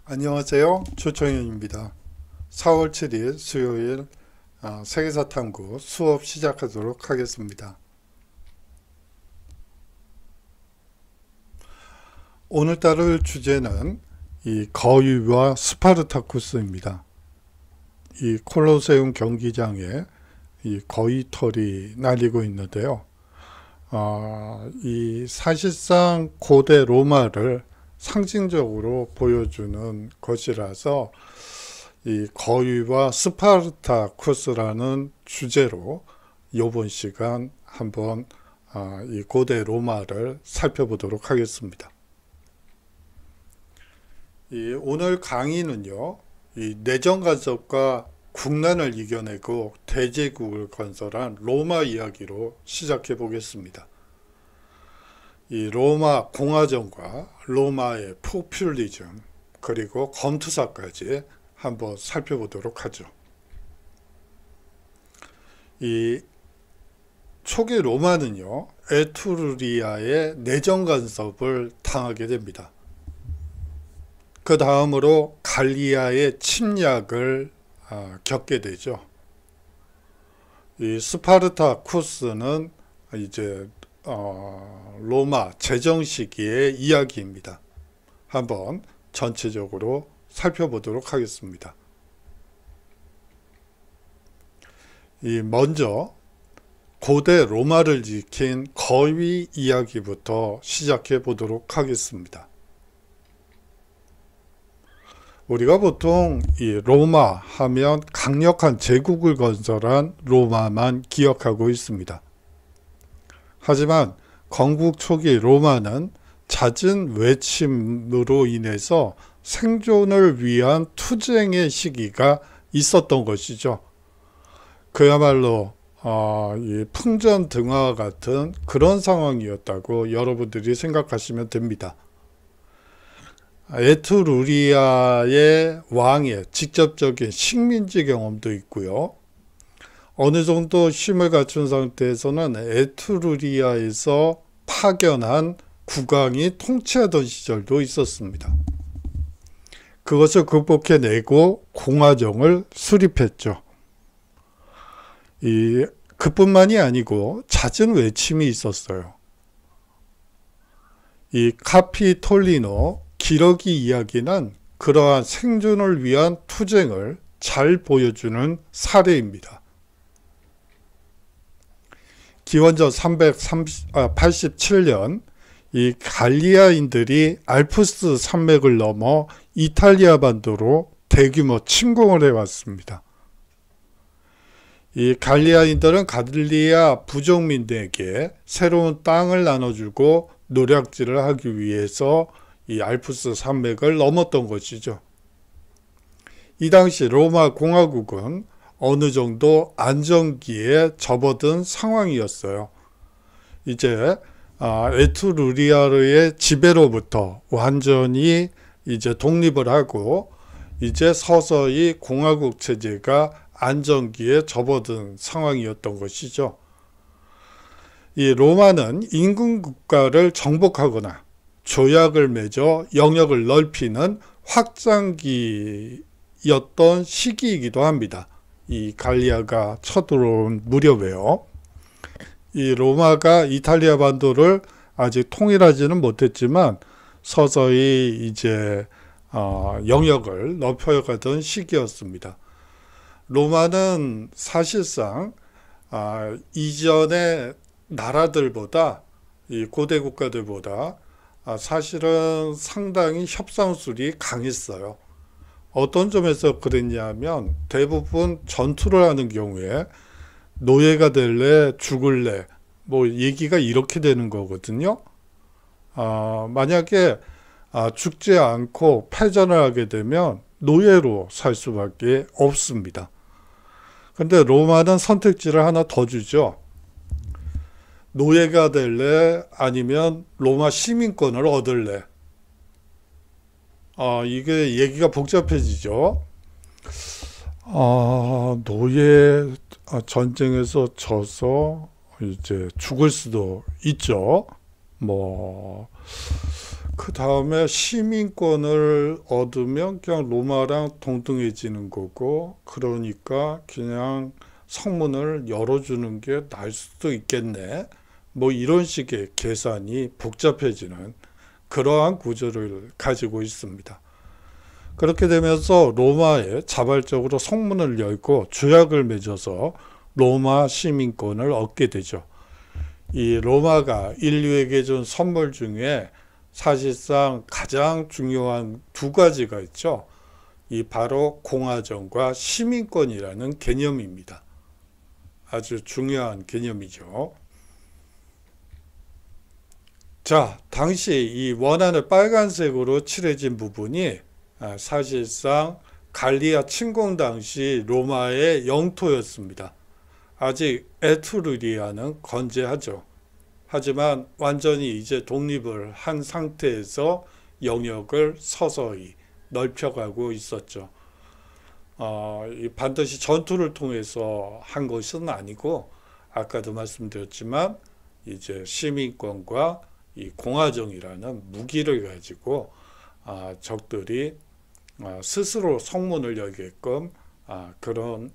안녕하세요. 조청현입니다. 4월 7일 수요일 세계사 탐구 수업 시작하도록 하겠습니다. 오늘따라 주제는 이 거위와 스파르타쿠스입니다. 이 콜로세움 경기장에 이 거위털이 날리고 있는데요. 이 사실상 고대 로마를 상징적으로 보여주는 것이라서 이 거위와 스파르타쿠스라는 주제로 이번 시간 한번 이 고대 로마를 살펴보도록 하겠습니다. 오늘 강의는요, 이 내정 간섭과 국난을 이겨내고 대제국을 건설한 로마 이야기로 시작해 보겠습니다. 이 로마 공화정과 로마의 포퓰리즘 그리고 검투사까지 한번 살펴보도록 하죠. 이 초기 로마는요, 에투르리아의 내정 간섭을 당하게 됩니다. 그 다음으로 갈리아의 침략을 겪게 되죠. 이 스파르타쿠스는 이제 로마 제정 시기의 이야기입니다. 한번 전체적으로 살펴보도록 하겠습니다. 먼저 고대 로마를 지킨 거위 이야기부터 시작해 보도록 하겠습니다. 우리가 보통 이 로마 하면 강력한 제국을 건설한 로마만 기억하고 있습니다. 하지만 건국 초기 로마는 잦은 외침으로 인해서 생존을 위한 투쟁의 시기가 있었던 것이죠. 그야말로 이 풍전등화와 같은 그런 상황이었다고 여러분들이 생각하시면 됩니다. 에투루리아의 왕의 직접적인 식민지 경험도 있고요. 어느 정도 힘을 갖춘 상태에서는 에투루리아에서 파견한 국왕이 통치하던 시절도 있었습니다. 그것을 극복해내고 공화정을 수립했죠. 그뿐만이 아니고 잦은 외침이 있었어요. 이 카피톨리노 기러기 이야기는 그러한 생존을 위한 투쟁을 잘 보여주는 사례입니다. 기원전 387년 이 갈리아인들이 알프스 산맥을 넘어 이탈리아 반도로 대규모 침공을 해왔습니다. 이 갈리아인들은 갈리아 부족민들에게 새로운 땅을 나눠주고 노략질을 하기 위해서 이 알프스 산맥을 넘었던 것이죠. 이 당시 로마 공화국은 어느 정도 안정기에 접어든 상황이었어요. 이제 에투루리아의 지배로부터 완전히 이제 독립을 하고 이제 서서히 공화국 체제가 안정기에 접어든 상황이었던 것이죠. 이 로마는 인근 국가를 정복하거나 조약을 맺어 영역을 넓히는 확장기였던 시기이기도 합니다. 이 갈리아가 쳐들어온 무렵에요. 이 로마가 이탈리아 반도를 아직 통일하지는 못했지만 서서히 이제 영역을 넓혀가던 시기였습니다. 로마는 사실상 이전의 나라들보다 이 고대 국가들보다 사실은 상당히 협상술이 강했어요. 어떤 점에서 그랬냐면 대부분 전투를 하는 경우에 노예가 될래 죽을래 뭐 얘기가 이렇게 되는 거거든요. 만약에 죽지 않고 패전을 하게 되면 노예로 살 수밖에 없습니다. 근데 로마는 선택지를 하나 더 주죠. 노예가 될래 아니면 로마 시민권을 얻을래. 이게 얘기가 복잡해지죠. 노예 전쟁에서 져서 이제 죽을 수도 있죠. 그 다음에 시민권을 얻으면 그냥 로마랑 동등해지는 거고, 그러니까 그냥 성문을 열어주는 게 나을 수도 있겠네. 뭐 이런 식의 계산이 복잡해지는 그러한 구조를 가지고 있습니다. 그렇게 되면서 로마에 자발적으로 성문을 열고 조약을 맺어서 로마 시민권을 얻게 되죠. 이 로마가 인류에게 준 선물 중에 사실상 가장 중요한 두 가지가 있죠. 이 바로 공화정과 시민권이라는 개념입니다. 아주 중요한 개념이죠. 자, 당시 이 원안을 빨간색으로 칠해진 부분이 사실상 갈리아 침공 당시 로마의 영토였습니다. 아직 에트루리아는 건재하죠. 하지만 완전히 이제 독립을 한 상태에서 영역을 서서히 넓혀가고 있었죠. 반드시 전투를 통해서 한 것은 아니고, 아까도 말씀드렸지만 이제 시민권과 이 공화정이라는 무기를 가지고 적들이 스스로 성문을 열게끔 그런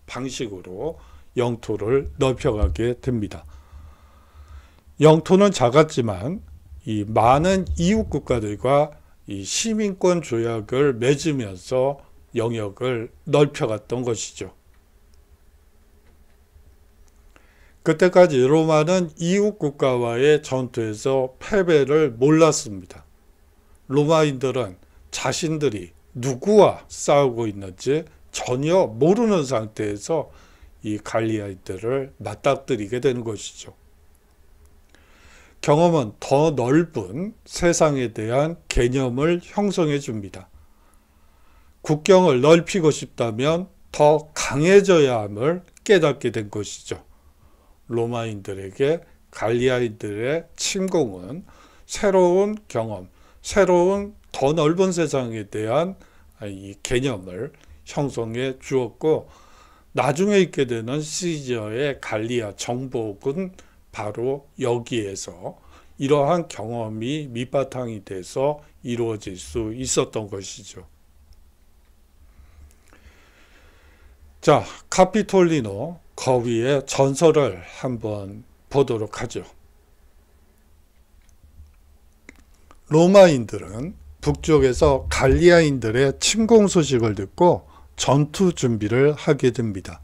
방식으로 영토를 넓혀가게 됩니다. 영토는 작았지만 이 많은 이웃 국가들과 이 시민권 조약을 맺으면서 영역을 넓혀갔던 것이죠. 그때까지 로마는 이웃 국가와의 전투에서 패배를 몰랐습니다. 로마인들은 자신들이 누구와 싸우고 있는지 전혀 모르는 상태에서 이 갈리아인들을 맞닥뜨리게 되는 것이죠. 경험은 더 넓은 세상에 대한 개념을 형성해 줍니다. 국경을 넓히고 싶다면 더 강해져야 함을 깨닫게 된 것이죠. 로마인들에게 갈리아인들의 침공은 새로운 경험, 새로운 더 넓은 세상에 대한 이 개념을 형성해 주었고, 나중에 있게 되는 시저의 갈리아 정복은 바로 여기에서 이러한 경험이 밑바탕이 돼서 이루어질 수 있었던 것이죠. 자, 카피톨리노 거위의 전설을 한번 보도록 하죠. 로마인들은 북쪽에서 갈리아인들의 침공 소식을 듣고 전투 준비를 하게 됩니다.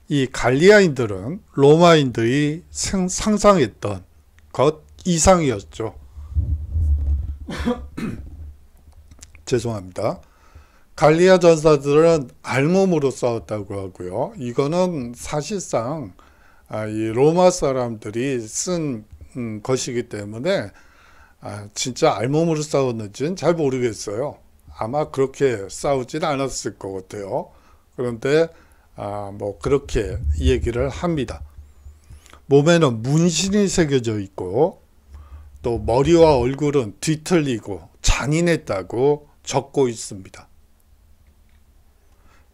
이 갈리아인들은 로마인들이 상상했던 것 이상이었죠. 죄송합니다. 갈리아 전사들은 알몸으로 싸웠다고 하고요. 이거는 사실상 이 로마 사람들이 쓴 것이기 때문에 진짜 알몸으로 싸웠는지는 잘 모르겠어요. 아마 그렇게 싸우진 않았을 것 같아요. 그런데 뭐 그렇게 얘기를 합니다. 몸에는 문신이 새겨져 있고, 또 머리와 얼굴은 뒤틀리고 잔인했다고 적고 있습니다.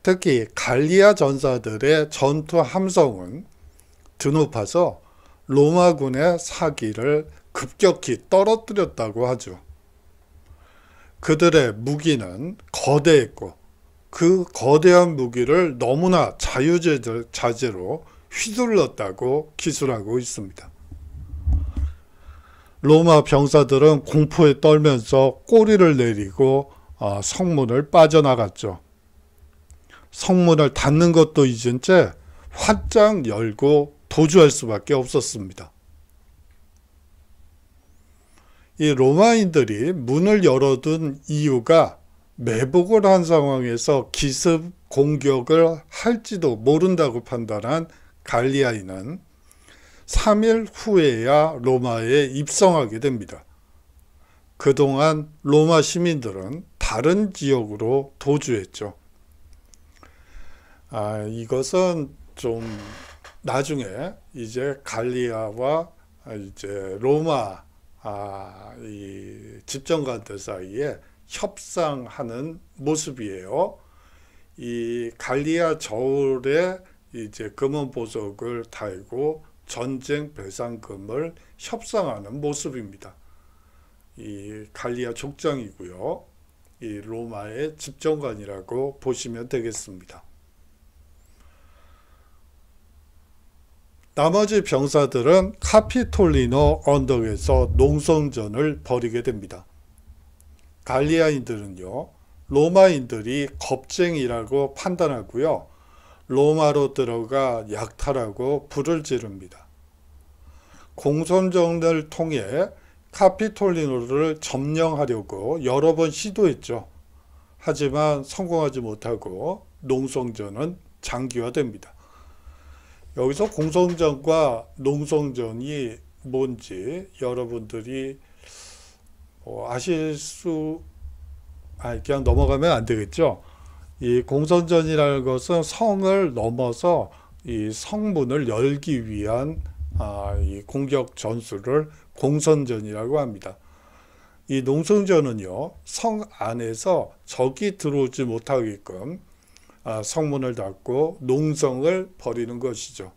특히 갈리아 전사들의 전투 함성은 드높아서 로마군의 사기를 급격히 떨어뜨렸다고 하죠. 그들의 무기는 거대했고, 그 거대한 무기를 너무나 자유자재로 휘둘렀다고 기술하고 있습니다. 로마 병사들은 공포에 떨면서 꼬리를 내리고 성문을 빠져나갔죠. 성문을 닫는 것도 잊은 채 활짝 열고 도주할 수밖에 없었습니다. 이 로마인들이 문을 열어둔 이유가 매복을 한 상황에서 기습 공격을 할지도 모른다고 판단한 갈리아인은 3일 후에야 로마에 입성하게 됩니다. 그동안 로마 시민들은 다른 지역으로 도주했죠. 이것은 좀 나중에 이제 갈리아와 이제 로마 이 집정관들 사이에 협상하는 모습이에요. 이 갈리아 저울에 이제 금은 보석을 달고 전쟁 배상금을 협상하는 모습입니다. 이 갈리아 족장이고요. 이 로마의 집정관이라고 보시면 되겠습니다. 나머지 병사들은 카피톨리노 언덕에서 농성전을 벌이게 됩니다. 갈리아인들은요, 로마인들이 겁쟁이라고 판단하고요, 로마로 들어가 약탈하고 불을 지릅니다. 공선전을 통해 카피톨리노를 점령하려고 여러 번 시도했죠. 하지만 성공하지 못하고 농성전은 장기화됩니다. 여기서 공성전과 농성전이 뭔지 여러분들이 그냥 넘어가면 안 되겠죠. 이 공성전이라는 것은 성을 넘어서 이 성문을 열기 위한 이 공격 전술을 공선전이라고 합니다. 이 농성전은요, 성 안에서 적이 들어오지 못하게끔 성문을 닫고 농성을 벌이는 것이죠.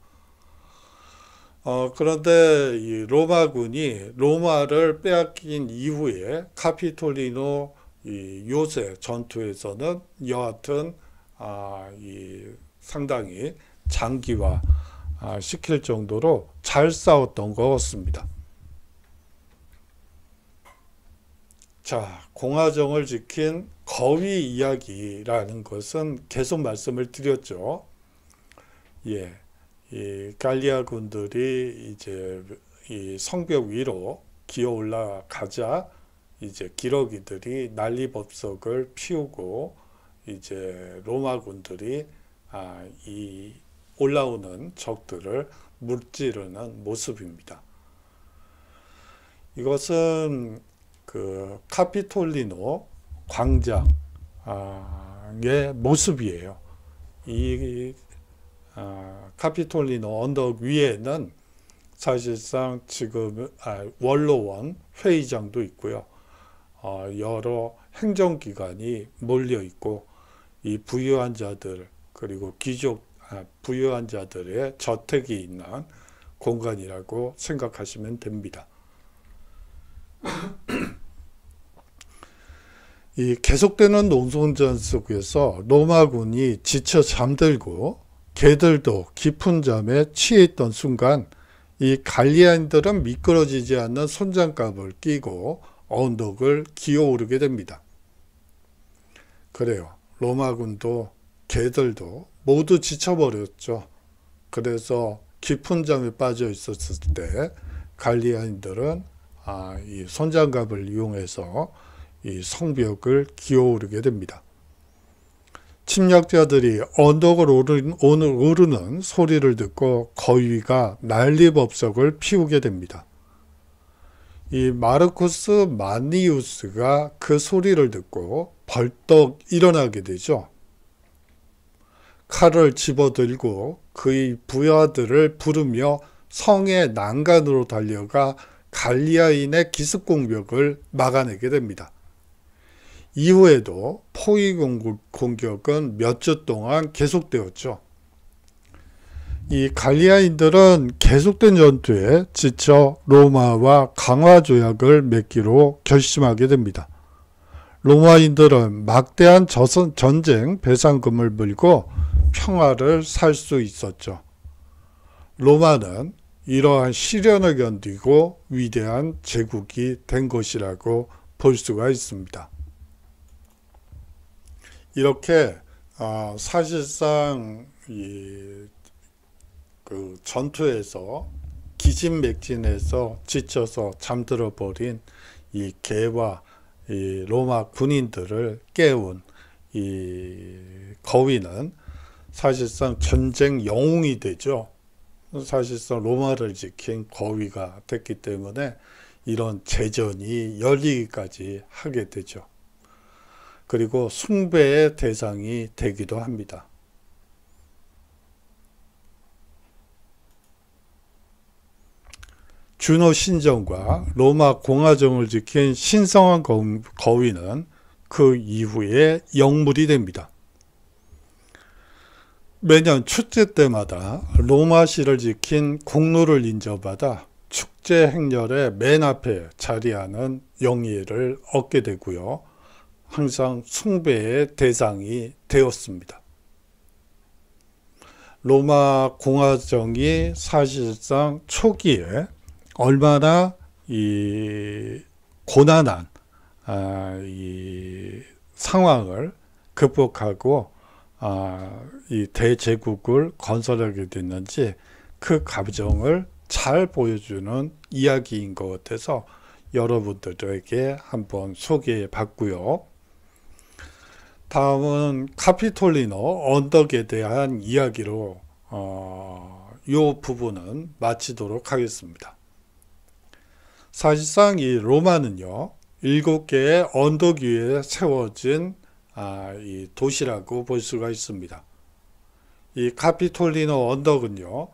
그런데 이 로마군이 로마를 빼앗긴 이후에 카피톨리노 이 요새 전투에서는 여하튼 상당히 장기화 시킬 정도로 잘 싸웠던 것 같습니다. 자, 공화정을 지킨 거위 이야기라는 것은 계속 말씀을 드렸죠. 예, 이 갈리아 군들이 이제 이 성벽 위로 기어 올라가자 이제 기러기들이 난리법석을 피우고 이제 로마 군들이 이 올라오는 적들을 무찌르는 모습입니다. 이것은 그 카피톨리노 광장의 모습이에요. 이 카피톨리노 언덕 위에는 사실상 지금 원로원 회의장도 있고요. 여러 행정기관이 몰려 있고 이 부유한 자들 그리고 귀족 부유한 자들의 저택이 있는 공간이라고 생각하시면 됩니다. 이 계속되는 농성전 속에서 로마군이 지쳐 잠들고 개들도 깊은 잠에 취해 있던 순간 이 갈리아인들은 미끄러지지 않는 손장갑을 끼고 언덕을 기어오르게 됩니다. 그래요. 로마군도 개들도 모두 지쳐버렸죠. 그래서 깊은 잠에 빠져 있었을 때 갈리아인들은 이 손장갑을 이용해서 이 성벽을 기어오르게 됩니다. 침략자들이 언덕을 오르는 소리를 듣고 거위가 난리법석을 피우게 됩니다. 이 마르쿠스 마니우스가 그 소리를 듣고 벌떡 일어나게 되죠. 칼을 집어들고 그의 부하들을 부르며 성의 난간으로 달려가 갈리아인의 기습 공격을 막아내게 됩니다. 이후에도 포위 공격은 몇 주 동안 계속되었죠. 이 갈리아인들은 계속된 전투에 지쳐 로마와 강화 조약을 맺기로 결심하게 됩니다. 로마인들은 막대한 전쟁 배상금을 물고 평화를 살 수 있었죠. 로마는 이러한 시련을 견디고 위대한 제국이 된 것이라고 볼 수가 있습니다. 이렇게 사실상 그 전투에서 기진맥진해서 지쳐서 잠들어 버린 이 개와 이 로마 군인들을 깨운 이 거위는 사실상 전쟁 영웅이 되죠. 사실상 로마를 지킨 거위가 됐기 때문에 이런 제전이 열리기까지 하게 되죠. 그리고 숭배의 대상이 되기도 합니다. 주노 신전과 로마 공화정을 지킨 신성한 거위는 그 이후에 영물이 됩니다. 매년 축제 때마다 로마시를 지킨 공로를 인정받아 축제 행렬의 맨 앞에 자리하는 영예를 얻게 되고요. 항상 숭배의 대상이 되었습니다. 로마 공화정이 사실상 초기에 얼마나 이 고난한 이 상황을 극복하고 이 대제국을 건설하게 됐는지 그 과정을 잘 보여주는 이야기인 것 같아서 여러분들에게 한번 소개해 봤고요. 다음은 카피톨리노 언덕에 대한 이야기로 이 부분은 마치도록 하겠습니다. 사실상 이 로마는요, 7개의 언덕 위에 세워진 이 도시라고 볼 수가 있습니다. 이 카피톨리노 언덕은요,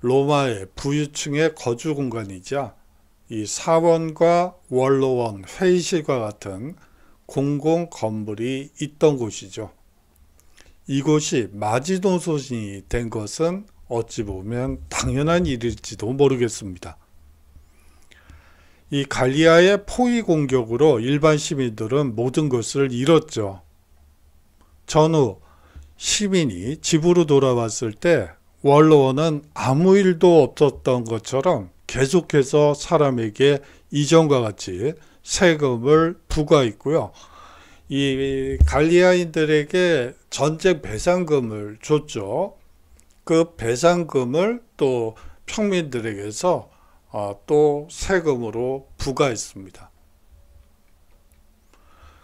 로마의 부유층의 거주 공간이자 이 사원과 원로원, 회의실과 같은 공공 건물이 있던 곳이죠. 이곳이 마지노선이 된 것은 어찌 보면 당연한 일일지도 모르겠습니다. 이 갈리아의 포위 공격으로 일반 시민들은 모든 것을 잃었죠. 전후 시민이 집으로 돌아왔을 때 원로원은 아무 일도 없었던 것처럼 계속해서 사람에게 이전과 같이 세금을 부과했고요. 이 갈리아인들에게 전쟁 배상금을 줬죠. 그 배상금을 또 평민들에게서 또 세금으로 부과했습니다.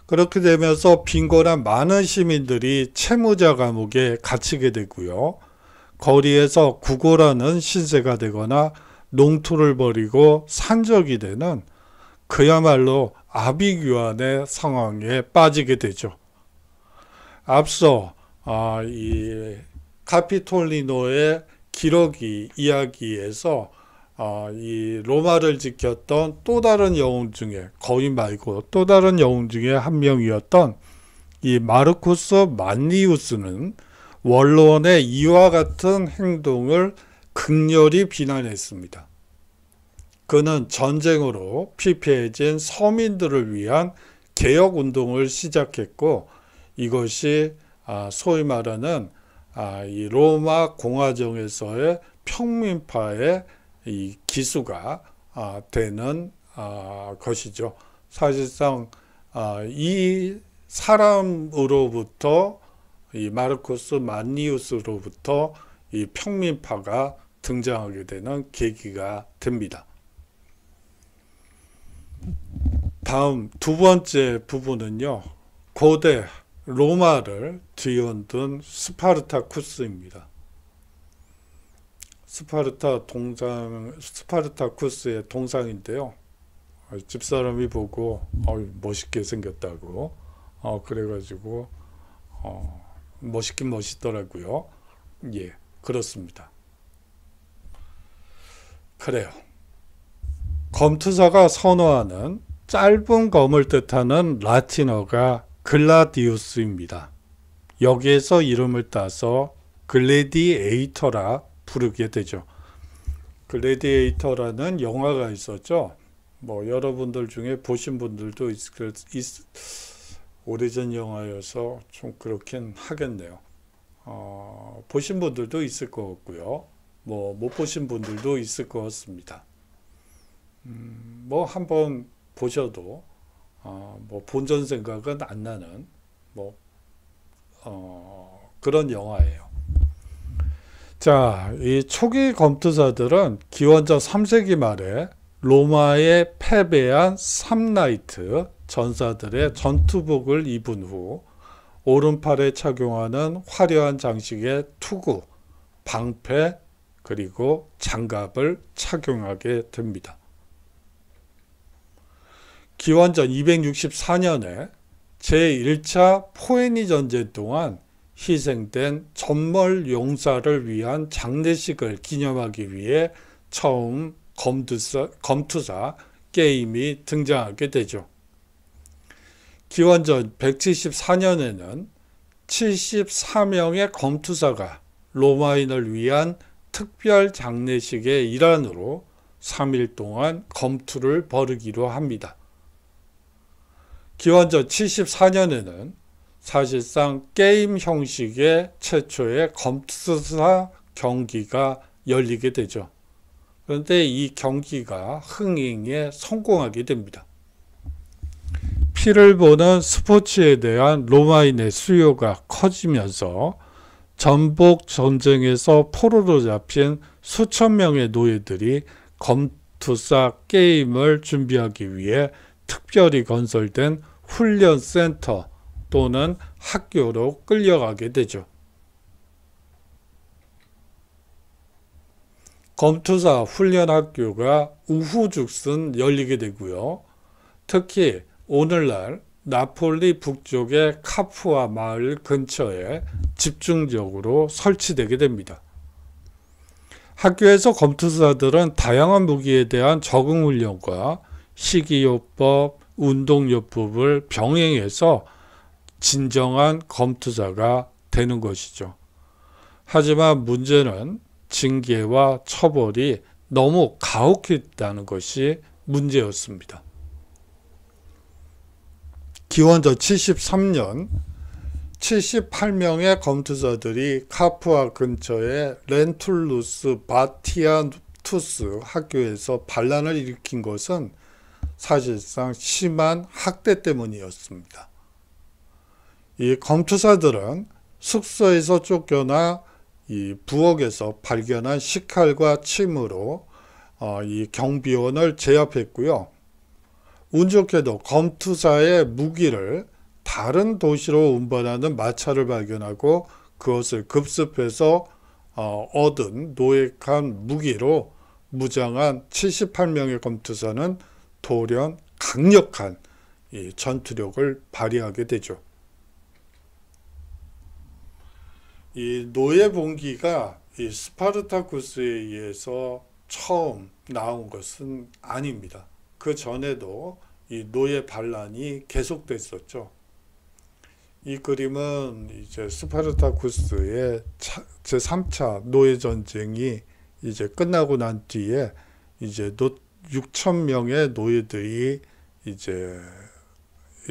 그렇게 되면서 빈곤한 많은 시민들이 채무자 감옥에 갇히게 되고요. 거리에서 구걸하는 신세가 되거나 농토를 벌이고 산적이 되는 그야말로 아비규환의 상황에 빠지게 되죠. 앞서 이 카피톨리노의 기러기 이야기에서 이 로마를 지켰던 또 다른 영웅 중에, 거인 말고 또 다른 영웅 중에 한 명이었던 이 마르쿠스 만리우스는 원로원의 이와 같은 행동을 극렬히 비난했습니다. 그는 전쟁으로 피폐해진 서민들을 위한 개혁운동을 시작했고, 이것이 소위 말하는 이 로마 공화정에서의 평민파의 이 기수가 되는 것이죠. 사실상 이 사람으로부터, 이 마르쿠스 만리우스로부터 이 평민파가 등장하게 되는 계기가 됩니다. 다음 두 번째 부분은요, 고대 로마를 뒤흔든 스파르타쿠스입니다. 스파르타쿠스의 동상인데요. 집사람이 보고 멋있게 생겼다고 그래가지고 멋있긴 멋있더라고요. 예, 그렇습니다. 그래요. 검투사가 선호하는 짧은 검을 뜻하는 라틴어가 글라디우스입니다. 여기에서 이름을 따서 글래디에이터라 부르게 되죠. 글래디에이터라는 영화가 있었죠. 뭐 여러분들 중에 보신 분들도 오래전 영화여서 좀 그렇긴 하겠네요. 보신 분들도 있을 것 같고요. 뭐 못 보신 분들도 있을 것 같습니다. 뭐 한번 보셔도 뭐 본전 생각은 안 나는 뭐 그런 영화예요. 자, 이 초기 검투사들은 기원전 3세기 말에 로마에 패배한 삼라이트 전사들의 전투복을 입은 후 오른팔에 착용하는 화려한 장식의 투구, 방패, 그리고 장갑을 착용하게 됩니다. 기원전 264년에 제1차 포에니 전쟁 동안 희생된 전몰 용사를 위한 장례식을 기념하기 위해 처음 검투사 게임이 등장하게 되죠. 기원전 174년에는 74명의 검투사가 로마인을 위한 특별 장례식의 일환으로 3일 동안 검투를 벌이기로 합니다. 기원전 74년에는 사실상 게임 형식의 최초의 검투사 경기가 열리게 되죠. 그런데 이 경기가 흥행에 성공하게 됩니다. 피를 보는 스포츠에 대한 로마인의 수요가 커지면서 전복 전쟁에서 포로로 잡힌 수천 명의 노예들이 검투사 게임을 준비하기 위해 특별히 건설된 훈련센터 또는 학교로 끌려가게 되죠. 검투사 훈련학교가 우후죽순 열리게 되고요. 특히 오늘날 나폴리 북쪽의 카푸아 마을 근처에 집중적으로 설치되게 됩니다. 학교에서 검투사들은 다양한 무기에 대한 적응 훈련과 식이요법, 운동요법을 병행해서 진정한 검투사가 되는 것이죠. 하지만 문제는 징계와 처벌이 너무 가혹했다는 것이 문제였습니다. 기원전 73년 78명의 검투사들이 카푸아 근처의 렌툴루스 바티아투스 학교에서 반란을 일으킨 것은 사실상 심한 학대 때문이었습니다. 이 검투사들은 숙소에서 쫓겨나 이 부엌에서 발견한 식칼과 침으로 이 경비원을 제압했고요. 운 좋게도 검투사의 무기를 다른 도시로 운반하는 마차를 발견하고 그것을 급습해서 얻은 노획한 무기로 무장한 78명의 검투사는 돌연 강력한 이 전투력을 발휘하게 되죠. 이 노예봉기가 이 스파르타쿠스에 의해서 처음 나온 것은 아닙니다. 그 전에도 이 노예 반란이 계속됐었죠. 이 그림은 이제 스파르타쿠스의 제3차 노예 전쟁이 이제 끝나고 난 뒤에 이제 6천 명의 노예들이 이제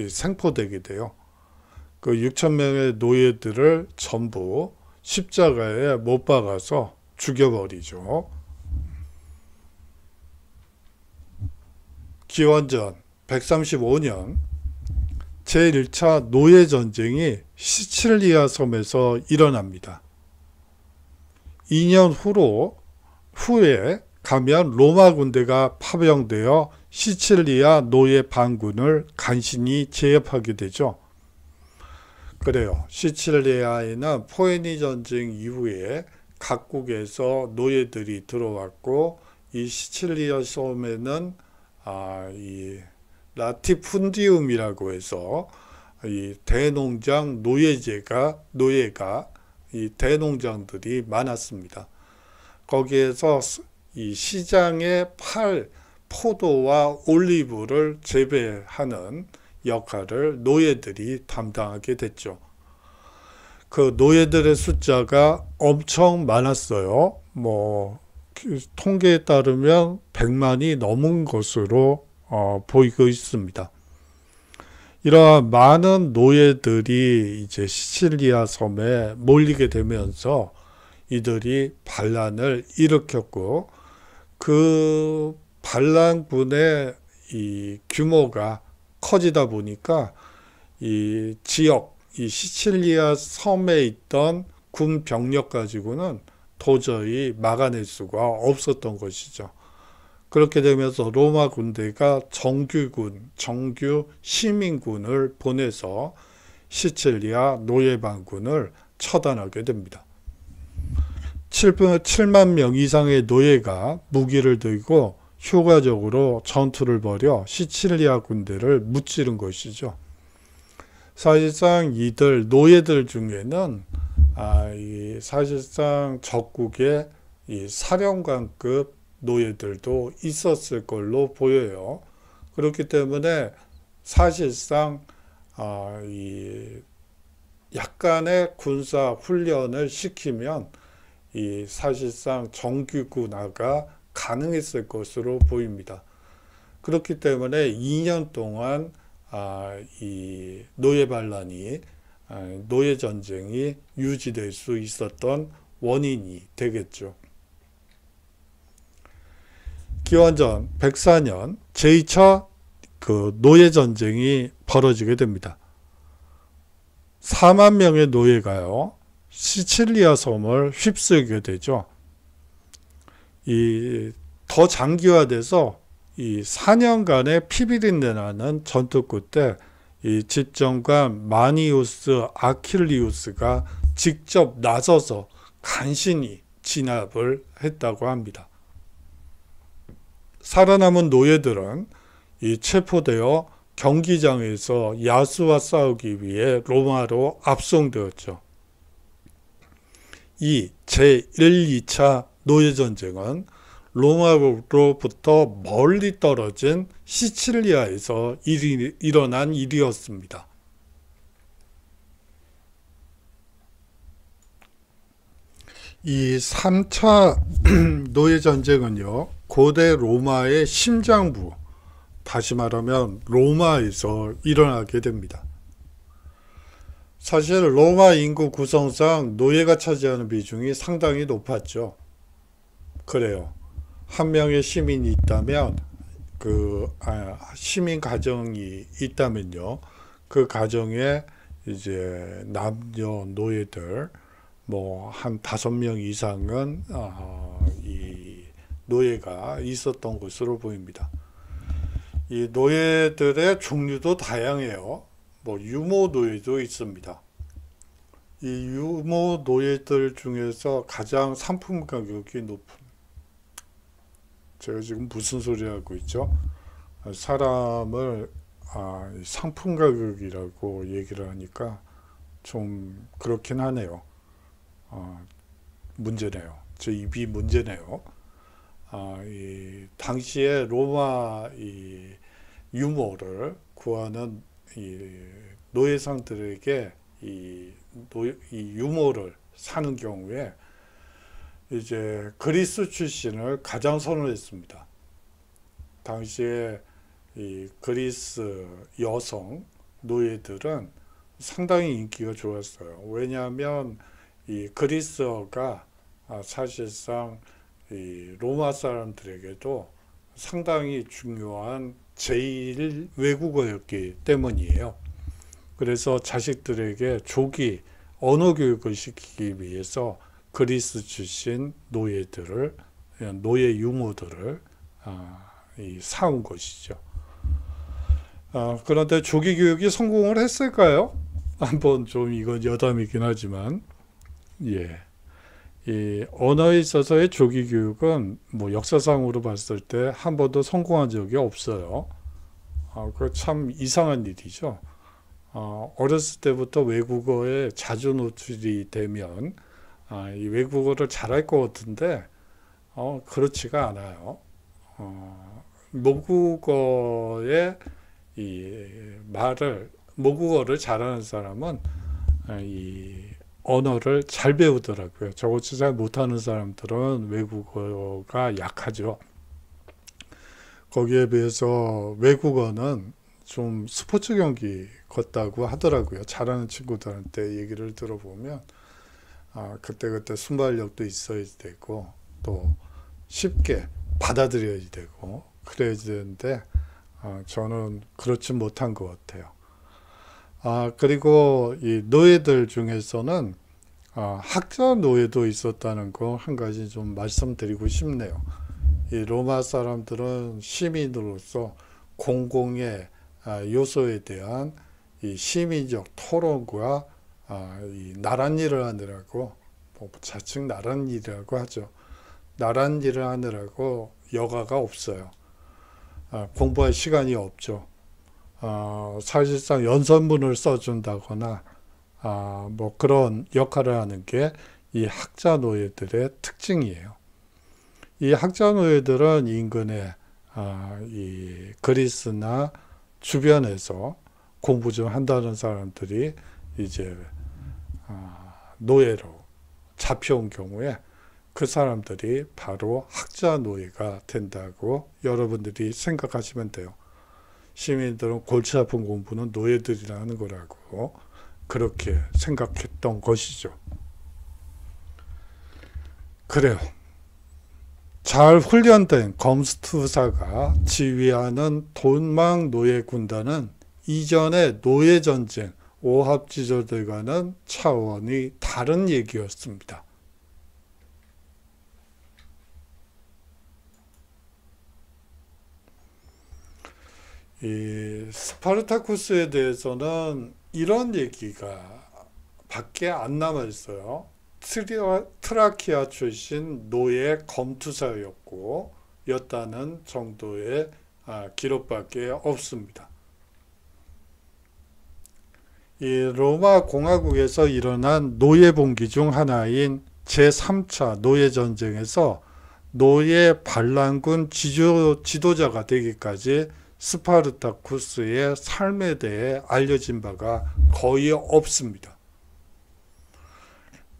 생포되게 돼요. 그 6천 명의 노예들을 전부 십자가에 못 박아서 죽여버리죠. 기원전 135년 제1차 노예전쟁이 시칠리아 섬에서 일어납니다. 2년 후에 가면 로마 군대가 파병되어 시칠리아 노예 반군을 간신히 제압하게 되죠. 그래요. 시칠리아에는 포에니 전쟁 이후에 각국에서 노예들이 들어왔고 이 시칠리아 섬에는 이 라티푼디움이라고 해서 이 대농장 노예가 이 대농장들이 많았습니다. 거기에서 이 시장에 팔 포도와 올리브를 재배하는 역할을 노예들이 담당하게 됐죠. 그 노예들의 숫자가 엄청 많았어요. 통계에 따르면 100만이 넘은 것으로 보이고 있습니다. 이러한 많은 노예들이 이제 시칠리아 섬에 몰리게 되면서 이들이 반란을 일으켰고 그 반란군의 이 규모가 커지다 보니까 이 지역, 이 시칠리아 섬에 있던 군 병력 가지고는 도저히 막아낼 수가 없었던 것이죠. 그렇게 되면서 로마 군대가 정규 시민군을 보내서 시칠리아 노예반군을 처단하게 됩니다. 7만 명 이상의 노예가 무기를 들고 효과적으로 전투를 벌여 시칠리아 군대를 무찌른 것이죠. 사실상 이들 노예들 중에는 사실상 적국의 이 사령관급 노예들도 있었을 걸로 보여요. 그렇기 때문에 사실상 이 약간의 군사 훈련을 시키면 이 사실상 정규군화가 가능했을 것으로 보입니다. 그렇기 때문에 2년 동안 이 노예 반란이 노예 전쟁이 유지될 수 있었던 원인이 되겠죠. 기원전 104년 제2차 그 노예 전쟁이 벌어지게 됩니다. 4만 명의 노예가요, 시칠리아 섬을 휩쓸게 되죠. 더 장기화돼서 이 4년간의 피비린내 나는 전투 끝에 이 집정관 마니우스 아킬리우스가 직접 나서서 간신히 진압을 했다고 합니다. 살아남은 노예들은 이 체포되어 경기장에서 야수와 싸우기 위해 로마로 압송되었죠. 이 제1, 2차 노예전쟁은 로마로부터 멀리 떨어진 시칠리아에서 일어난 일이었습니다. 이 3차 노예전쟁은요, 고대 로마의 심장부, 다시 말하면 로마에서 일어나게 됩니다. 사실 로마 인구 구성상 노예가 차지하는 비중이 상당히 높았죠. 그래요. 한 명의 시민이 있다면, 시민 가정이 있다면요, 그 가정에 이제 남녀 노예들 한 5명 이상은 이 노예가 있었던 것으로 보입니다. 이 노예들의 종류도 다양해요. 유모 노예도 있습니다. 이 유모 노예들 중에서 가장 상품 가격이 높은, 제가 지금 무슨 소리 하고 있죠? 사람을 상품 가격이라고 얘기를 하니까 좀 그렇긴 하네요. 문제네요. 제 입이 문제네요. 이 당시에 로마 이 유모를 구하는 이 노예상들에게 이 유모를 사는 경우에 이제 그리스 출신을 가장 선호했습니다. 당시에 이 그리스 여성 노예들은 상당히 인기가 좋았어요. 왜냐하면 이 그리스어가 사실상 이 로마 사람들에게도 상당히 중요한 제1 외국어였기 때문이에요. 그래서 자식들에게 조기 언어 교육을 시키기 위해서 그리스 출신 노예들을, 노예 유모들을 사온 것이죠. 그런데 조기 교육이 성공을 했을까요? 한번 좀 이건 여담이긴 하지만, 이 언어에 있어서의 조기 교육은 역사상으로 봤을 때 한 번도 성공한 적이 없어요. 그거 참 이상한 일이죠. 어렸을 때부터 외국어에 자주 노출이 되면 이 외국어를 잘할 것 같은데 그렇지가 않아요. 모국어의 모국어를 잘하는 사람은 이 언어를 잘 배우더라고요. 저것이 잘 못하는 사람들은 외국어가 약하죠. 거기에 비해서 외국어는 좀 스포츠 경기 같다고 하더라고요. 잘하는 친구들한테 얘기를 들어보면 그때그때 순발력도 있어야 되고 또 쉽게 받아들여야 되고 그래야 되는데 저는 그렇지 못한 것 같아요. 그리고 이 노예들 중에서는 학자 노예도 있었다는 거 한 가지 좀 말씀드리고 싶네요. 이 로마 사람들은 시민으로서 공공의 요소에 대한 이 시민적 토론과 이 나란 일을 하느라고, 자칭 나란 일이라고 하죠. 나란 일을 하느라고 여가가 없어요. 공부할 시간이 없죠. 사실상 연설문을 써준다거나 그런 역할을 하는 게 이 학자 노예들의 특징이에요. 이 학자 노예들은 인근의 이 그리스나 주변에서 공부 좀 한다는 사람들이 이제 노예로 잡혀온 경우에 그 사람들이 바로 학자 노예가 된다고 여러분들이 생각하시면 돼요. 시민들은 골치 아픈 공부는 노예들이라는 거라고 그렇게 생각했던 것이죠. 그래요. 잘 훈련된 검투사가 지휘하는 도망 노예 군단은 이전의 노예 전쟁, 오합지졸들과는 차원이 다른 얘기였습니다. 이 스파르타쿠스에 대해서는 이런 얘기가 밖에 안 남아 있어요. 트라키아 출신 노예 검투사였고 였다는 정도의 기록밖에 없습니다. 이 로마 공화국에서 일어난 노예 봉기 중 하나인 제3차 노예 전쟁에서 노예 반란군 지도자가 되기까지 스파르타쿠스의 삶에 대해 알려진 바가 거의 없습니다.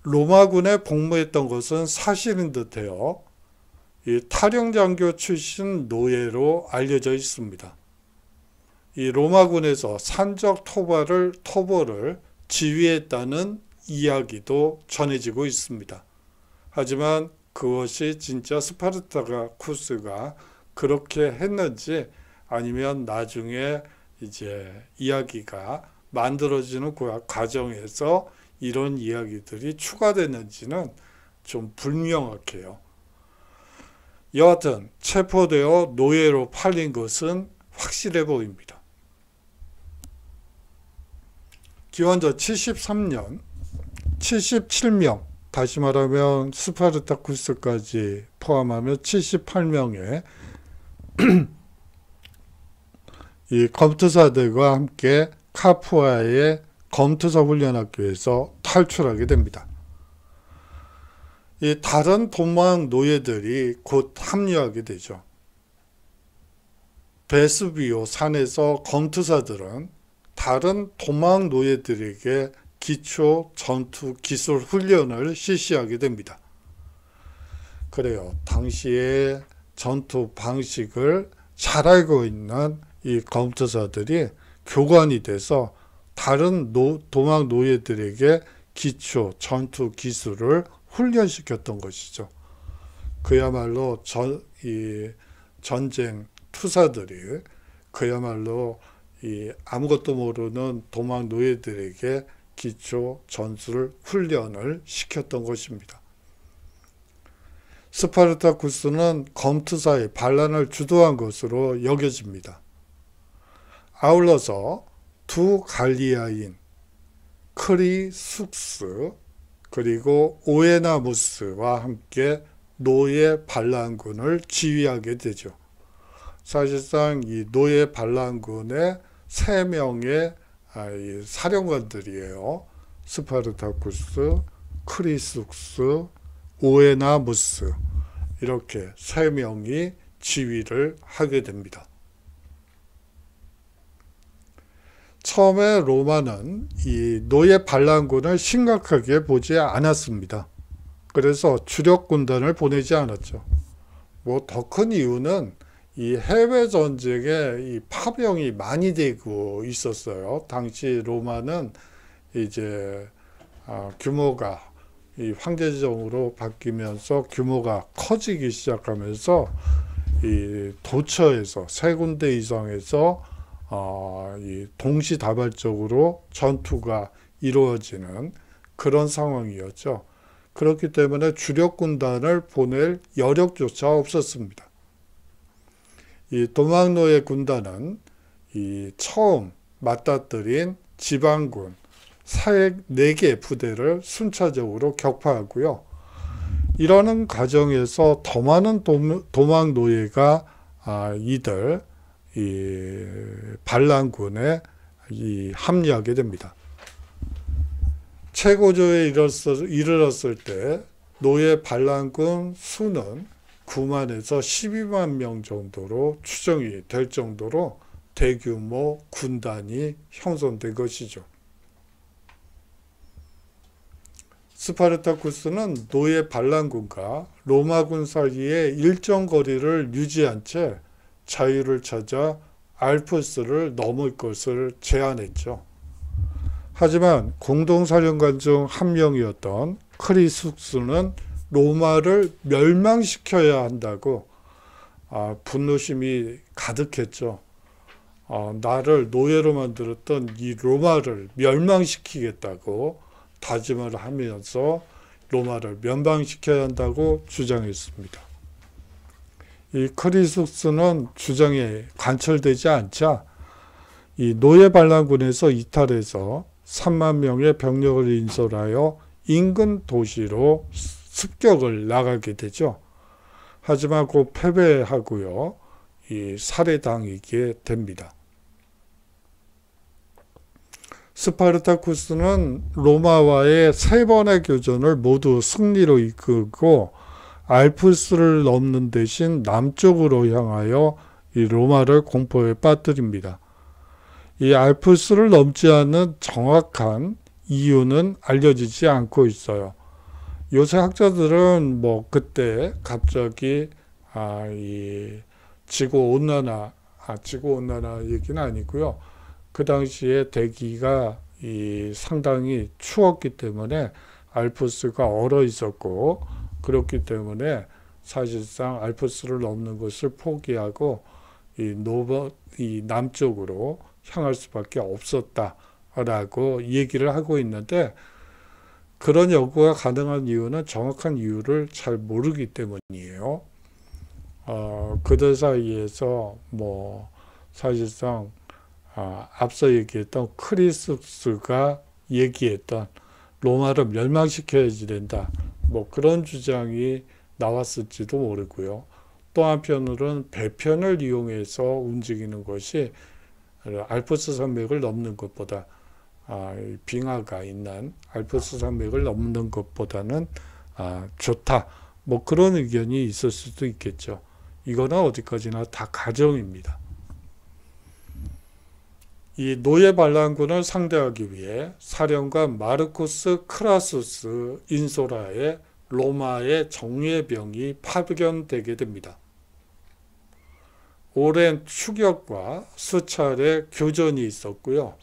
로마군에 복무했던 것은 사실인 듯해요. 이 탈영장교 출신 노예로 알려져 있습니다. 이 로마군에서 산적 토벌을 지휘했다는 이야기도 전해지고 있습니다. 하지만 그것이 진짜 스파르타쿠스가 그렇게 했는지 아니면 나중에 이제 이야기가 만들어지는 과정에서 이런 이야기들이 추가됐는지는 좀 불명확해요. 여하튼 체포되어 노예로 팔린 것은 확실해 보입니다. 기원전 73년 77명, 다시 말하면 스파르타쿠스까지 포함하면 78명의 이 검투사들과 함께 카푸아의 검투사 훈련학교에서 탈출하게 됩니다. 이 다른 도망 노예들이 곧 합류하게 되죠. 베스비오 산에서 검투사들은 다른 도망 노예들에게 기초 전투 기술 훈련을 실시하게 됩니다. 그래요. 당시의 전투 방식을 잘 알고 있는 이 검투사들이 교관이 돼서 다른 도망 노예들에게 기초 전투 기술을 훈련시켰던 것이죠. 그야말로 전쟁 투사들이 그야말로 아무것도 모르는 도망 노예들에게 기초 전술 훈련을 시켰던 것입니다. 스파르타쿠스는 검투사의 반란을 주도한 것으로 여겨집니다. 아울러서 두 갈리아인 크리숙스 그리고 오에나무스와 함께 노예 반란군을 지휘하게 되죠. 사실상 이 노예 반란군의 3명의 사령관들이에요. 스파르타쿠스, 크리숙스, 오에나무스 이렇게 3명이 지휘를 하게 됩니다. 처음에 로마는 이 노예 반란군을 심각하게 보지 않았습니다. 그래서 주력 군단을 보내지 않았죠. 뭐 더 큰 이유는 이 해외 전쟁에 이 파병이 많이 되고 있었어요. 당시 로마는 이제 규모가 이 황제정으로 바뀌면서 규모가 커지기 시작하면서 이 도처에서 3군데 이상에서 이 동시다발적으로 전투가 이루어지는 그런 상황이었죠. 그렇기 때문에 주력 군단을 보낼 여력조차 없었습니다. 이 도망노예 군단은 이 처음 맞닥뜨린 지방군 4개 부대를 순차적으로 격파하고요. 이러는 과정에서 더 많은 도망 노예가 이들 이 반란군에 합류하게 됩니다. 최고조에 이르렀을 때 노예 반란군 수는 9만에서 12만 명 정도로 추정이 될 정도로 대규모 군단이 형성된 것이죠. 스파르타쿠스는 노예 반란군과 로마군 사이에 일정 거리를 유지한 채 자유를 찾아 알프스를 넘을 것을 제안했죠. 하지만 공동사령관 중 한 명이었던 크리숙스는 로마를 멸망시켜야 한다고 분노심이 가득했죠. 나를 노예로 만들었던 이 로마를 멸망시키겠다고 다짐을 하면서 로마를 멸망시켜야 한다고 주장했습니다. 이 크리숙스는 주장에 관철되지 않자 이 노예 반란군에서 이탈해서 3만 명의 병력을 인솔하여 인근 도시로 습격을 나가게 되죠. 하지만 곧 패배하고요. 이 살해당하게 됩니다. 스파르타쿠스는 로마와의 3번의 교전을 모두 승리로 이끌고 알프스를 넘는 대신 남쪽으로 향하여 이 로마를 공포에 빠뜨립니다. 이 알프스를 넘지 않는 정확한 이유는 알려지지 않고 있어요. 요새 학자들은 뭐 그때 갑자기 이 지구 온난화 얘기는 아니고요. 그 당시에 대기가 상당히 추웠기 때문에 알프스가 얼어 있었고, 그렇기 때문에 사실상 알프스를 넘는 것을 포기하고 이 남쪽으로 향할 수밖에 없었다라고 얘기를 하고 있는데, 그런 연구가 가능한 이유는 정확한 이유를 잘 모르기 때문이에요. 그들 사이에서 뭐 사실상 앞서 얘기했던 크리스스가 얘기했던 로마를 멸망시켜야지 된다, 뭐 그런 주장이 나왔을지도 모르고요. 또 한편으로는 배편을 이용해서 움직이는 것이 알프스 산맥을 넘는 것보다 빙하가 있는 알프스 산맥을 넘는 것보다는 좋다, 뭐 그런 의견이 있을 수도 있겠죠. 이거는 어디까지나 다 가정입니다. 이 노예 반란군을 상대하기 위해 사령관 마르쿠스 크라수스 인솔하에 로마의 정예병이 파견되게 됩니다. 오랜 추격과 수차례 교전이 있었고요.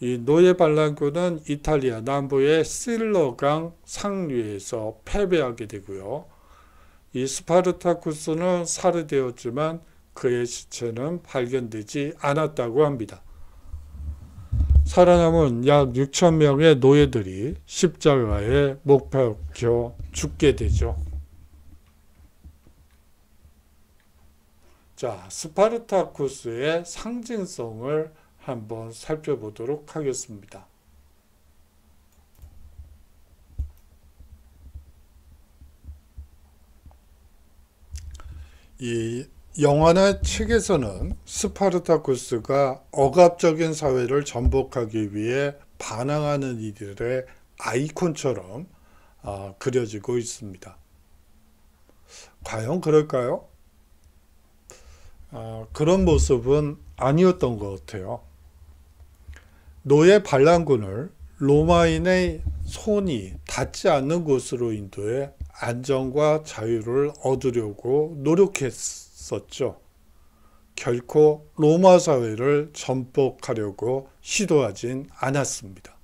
이 노예 반란군은 이탈리아 남부의 실러강 상류에서 패배하게 되고요. 이 스파르타쿠스는 살해되었지만 그의 시체는 발견되지 않았다고 합니다. 살아남은 약 6천 명의 노예들이 십자가에 못 박혀 죽게 되죠. 자, 스파르타쿠스의 상징성을 한번 살펴보도록 하겠습니다. 이 영화나 책에서는 스파르타쿠스가 억압적인 사회를 전복하기 위해 반항하는 이들의 아이콘처럼 그려지고 있습니다. 과연 그럴까요? 그런 모습은 아니었던 것 같아요. 노예 반란군을 로마인의 손이 닿지 않는 곳으로 인도해 안정과 자유를 얻으려고 노력했었죠. 결코 로마 사회를 전복하려고 시도하진 않았습니다.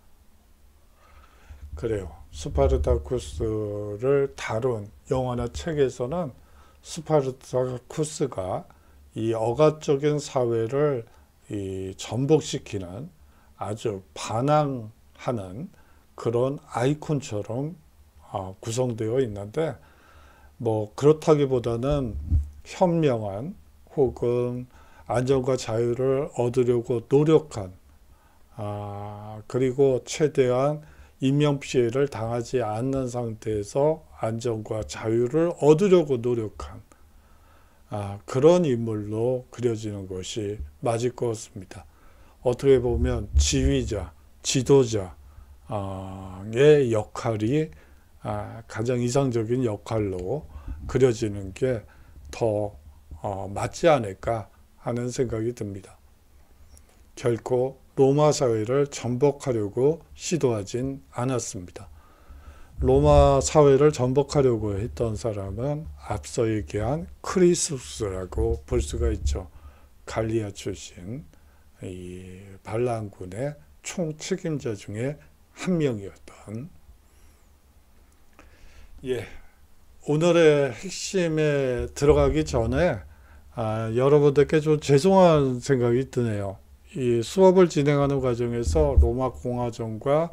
그래요. 스파르타쿠스를 다룬 영화나 책에서는 스파르타쿠스가 이 억압적인 사회를 전복시키는 아주 반항하는 그런 아이콘처럼 구성되어 있는데, 뭐 그렇다기보다는 현명한 혹은 안정과 자유를 얻으려고 노력한 그리고 최대한 인명피해를 당하지 않는 상태에서 안정과 자유를 얻으려고 노력한 그런 인물로 그려지는 것이 맞을 것 같습니다. 어떻게 보면 지휘자, 지도자의 역할이 가장 이상적인 역할로 그려지는 게 더 맞지 않을까 하는 생각이 듭니다. 결코 로마 사회를 전복하려고 시도하진 않았습니다. 로마 사회를 전복하려고 했던 사람은 앞서 얘기한 크리스스라고 볼 수가 있죠. 갈리아 출신 이 반란군의 총책임자 중에 한 명이었던. 예, 오늘의 핵심에 들어가기 전에 여러분들께 좀 죄송한 생각이 드네요. 이 수업을 진행하는 과정에서 로마 공화정과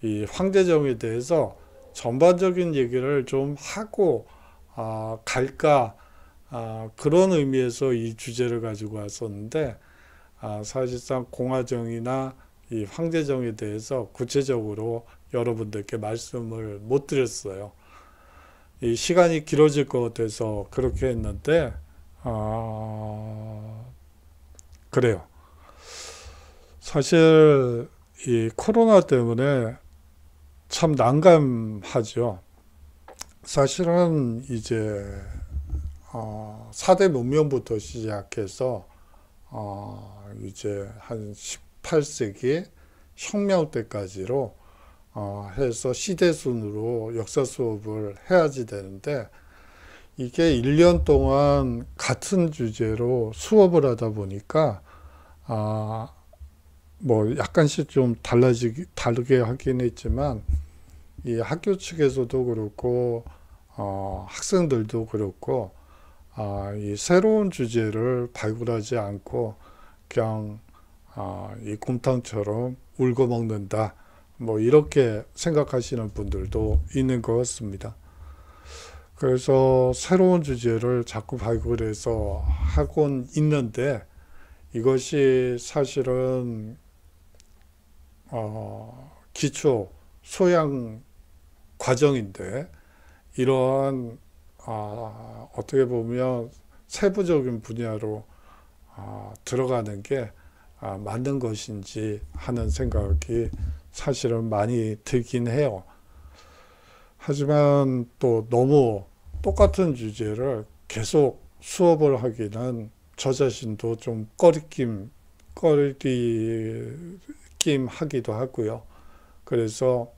이 황제정에 대해서 전반적인 얘기를 좀 하고 갈까 그런 의미에서 이 주제를 가지고 왔었는데 사실상 공화정이나 이 황제정에 대해서 구체적으로 여러분들께 말씀을 못 드렸어요. 이 시간이 길어질 것 같아서 그렇게 했는데 그래요. 사실 이 코로나 때문에 참 난감하죠. 사실은 이제 4대 문명부터 시작해서 이제 한 18세기 혁명 때까지로 해서 시대순으로 역사 수업을 해야지 되는데 이게 1년 동안 같은 주제로 수업을 하다 보니까 뭐 약간씩 좀 다르게 하긴 했지만 이 학교 측에서도 그렇고 학생들도 그렇고 이 새로운 주제를 발굴하지 않고 그냥 이 곰탕처럼 울고 먹는다 뭐 이렇게 생각하시는 분들도 있는 것 같습니다. 그래서 새로운 주제를 자꾸 발굴해서 하곤 있는데 이것이 사실은 기초 소양 과정인데 이러한 어떻게 보면 세부적인 분야로 들어가는 게 맞는 것인지 하는 생각이 사실은 많이 들긴 해요. 하지만 또 너무 똑같은 주제를 계속 수업을 하기는 저 자신도 좀 꺼리낌 하기도 하고요. 그래서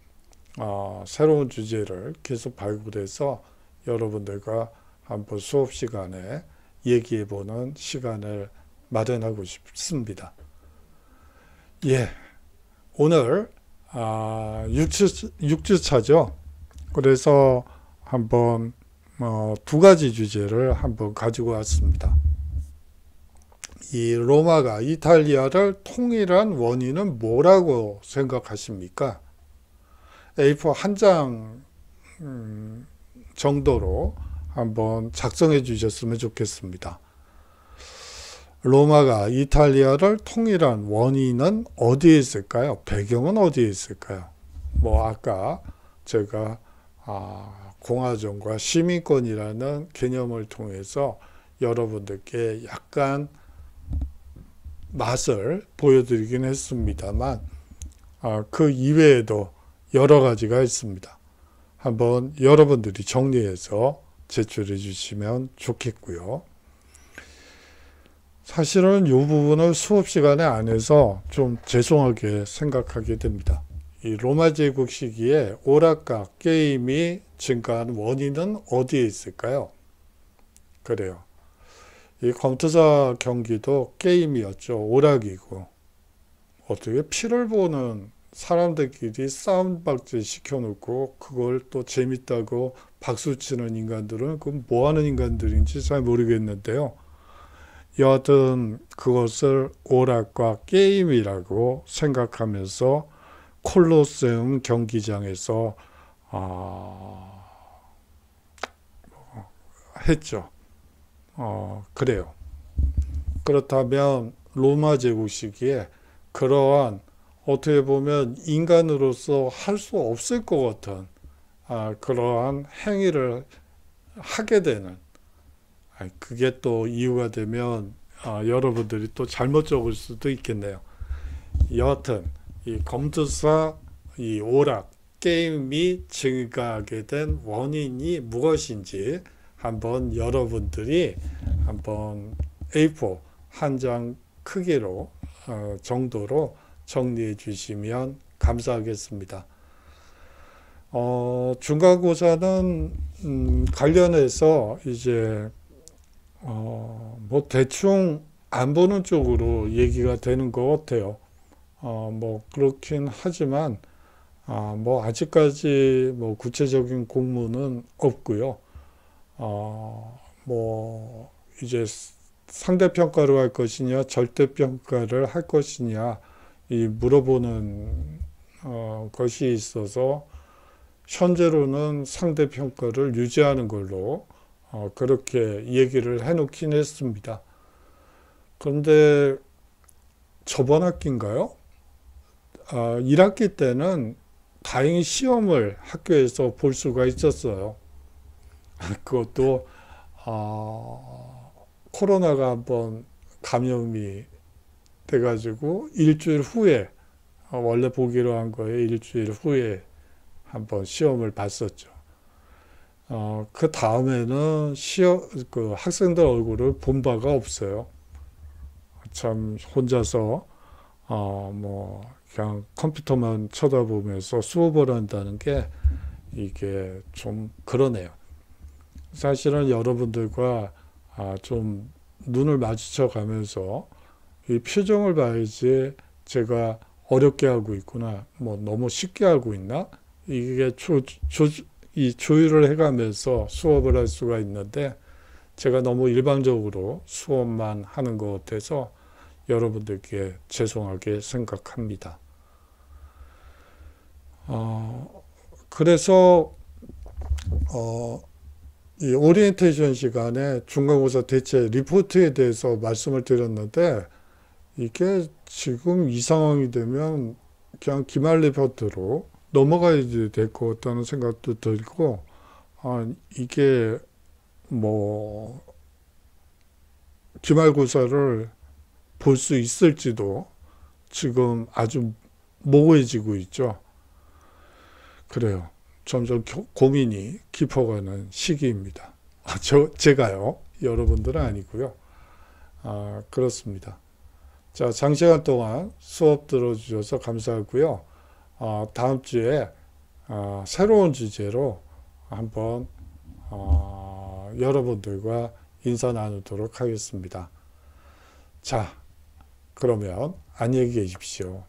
새로운 주제를 계속 발굴해서 여러분들과 한번 수업 시간에 얘기해보는 시간을 마련하고 싶습니다. 예, 오늘 6주차죠. 그래서 한번 두 가지 주제를 한번 가지고 왔습니다. 이 로마가 이탈리아를 통일한 원인은 뭐라고 생각하십니까? A4 한 장 정도로 한번 작성해 주셨으면 좋겠습니다. 로마가 이탈리아를 통일한 원인은 어디에 있을까요? 배경은 어디에 있을까요? 뭐 아까 제가 공화정과 시민권이라는 개념을 통해서 여러분들께 약간 맛을 보여드리긴 했습니다만 그 이외에도 여러 가지가 있습니다. 한번 여러분들이 정리해서 제출해 주시면 좋겠고요. 사실은 이 부분을 수업 시간에 안 해서 좀 죄송하게 생각하게 됩니다. 이 로마 제국 시기에 오락가 게임이 증가한 원인은 어디에 있을까요? 그래요. 이 컴퓨터 경기도 게임이었죠. 오락이고 어떻게 피를 보는 사람들끼리 싸움박질 시켜놓고 그걸 또 재밌다고 박수치는 인간들은 그건 뭐하는 인간들인지 잘 모르겠는데요. 여하튼 그것을 오락과 게임이라고 생각하면서 콜로세움 경기장에서 했죠. 그래요. 그렇다면 로마 제국 시기에 그러한 어떻게 보면 인간으로서 할 수 없을 것 같은 그러한 행위를 하게 되는 그게 또 이유가 되면 여러분들이 또 잘못 적을 수도 있겠네요. 여하튼 이 검투사 이 오락 게임이 증가하게 된 원인이 무엇인지 한번 여러분들이 한번 A4 한 장 크기로 정도로 정리해 주시면 감사하겠습니다. 중간고사는 관련해서 이제 뭐 대충 안 보는 쪽으로 얘기가 되는 것 같아요. 뭐 그렇긴 하지만 뭐 아직까지 뭐 구체적인 공문은 없고요. 뭐 이제 상대평가를 할 것이냐 절대평가를 할 것이냐 이 물어보는 것이 있어서 현재로는 상대평가를 유지하는 걸로 그렇게 얘기를 해놓긴 했습니다. 그런데 저번 학기인가요? 1학기 때는 다행히 시험을 학교에서 볼 수가 있었어요. 그것도 코로나가 한번 감염이 돼가지고 일주일 후에 원래 보기로 한 거에 일주일 후에 한번 시험을 봤었죠. 그 다음에는 그 학생들 얼굴을 본 바가 없어요. 참 혼자서 뭐 그냥 컴퓨터만 쳐다보면서 수업을 한다는 게 이게 좀 그러네요. 사실은 여러분들과 좀 눈을 마주쳐 가면서 이 표정을 봐야지 제가 어렵게 하고 있구나, 뭐 너무 쉽게 하고 있나, 이게 이 조율을 해가면서 수업을 할 수가 있는데 제가 너무 일방적으로 수업만 하는 것 같아서 여러분들께 죄송하게 생각합니다. 그래서 이 오리엔테이션 시간에 중간고사 대체 리포트에 대해서 말씀을 드렸는데 이게 지금 이 상황이 되면 그냥 기말 리포트로 넘어가야 될 것 같다는 생각도 들고 이게 뭐 기말고사를 볼 수 있을지도 지금 아주 모호해지고 있죠. 그래요. 점점 고민이 깊어가는 시기입니다. 제가요. 여러분들은 아니고요. 그렇습니다. 자, 장시간 동안 수업 들어주셔서 감사하고요. 다음 주에 새로운 주제로 한번 여러분들과 인사 나누도록 하겠습니다. 자, 그러면 안녕히 계십시오.